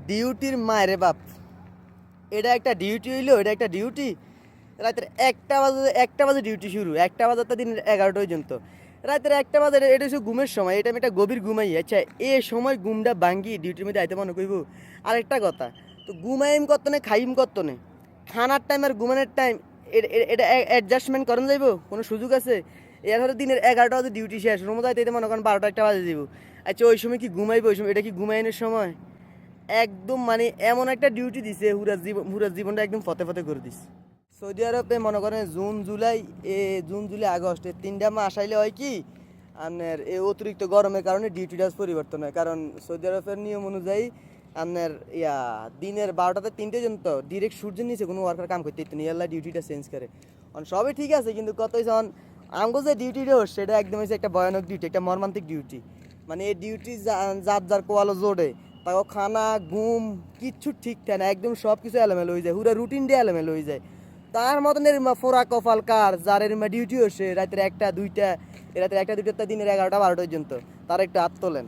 ডিউটির মায়েরে বাপ, এটা একটা ডিউটি হইলো, এটা একটা ডিউটি। রাতের 1টা বাজে ডিউটি শুরু, 1টা বাজে তো দিন 11টা পর্যন্ত। রাতের 1টা বাজে এটা হচ্ছে ঘুমের সময়, এটা আমি একটা গভীর ঘুমাই। আচ্ছা এ সময় ঘুমটা ভাঙ্গি ডিউটির মধ্যে আইতে মনে কইব। আরেকটা কথা, তো ঘুমাইম কত নে খাইম কত নে, খানার টাইম আর ঘুমানোর টাইম এটা অ্যাডজাস্টমেন্ট করেন যাইব, কোনো সুযোগ আছে? এর হয়তো দিনের 11টা বাজে ডিউটি শেষ, রুমে যাইতে মনে করেন 12টা 1টা বাজে যাইব। আচ্ছা ওই সময় কি ঘুমাইবো? ওই সময় এটা কি ঘুমাইনের সময়? একদম মানে এমন একটা ডিউটি দিছে, পুরা জীবনটা একদম ফতে ফতে করে দিছে। সৌদি আরবে মনে করেন জুন জুলাই আগস্ট এই 3টা মাস আইলে হয় কি আপনার এই অতিরিক্ত গরমের কারণে ডিউটিটা পরিবর্তন হয়। কারণ সৌদি আরবের নিয়ম অনুযায়ী আপনার দিনের 12টাতে 3টে পর্যন্ত ডিরেক্ট সূর্যের নিচে কোনো ওয়ার্কার কাম করতে দিত না, ইয়াল্লা ডিউটিটা চেঞ্জ করে। সবই ঠিক আছে, কিন্তু কত হয়েছে আমগো যে ডিউটিটা সেটা একদম হচ্ছে একটা ভয়ানক ডিউটি, একটা মর্মান্তিক ডিউটি। মানে এই ডিউটি যার কোয়ালো জোরে, তাও খানা ঘুম কিচ্ছু ঠিক থাকে না, একদম সব কিছু এলোমেলো হয়ে যায়, পুরো রুটিন দিয়ে এলোমেলো হয়ে যায়। তার মতন এরমা ফোরা কপাল কার, যার এরমা ডিউটি হচ্ছে রাতের 1টা 2টা, রাতের 1টা 2টা দিনের 11টা 12টা পর্যন্ত, তার একটা হাত তোলেন।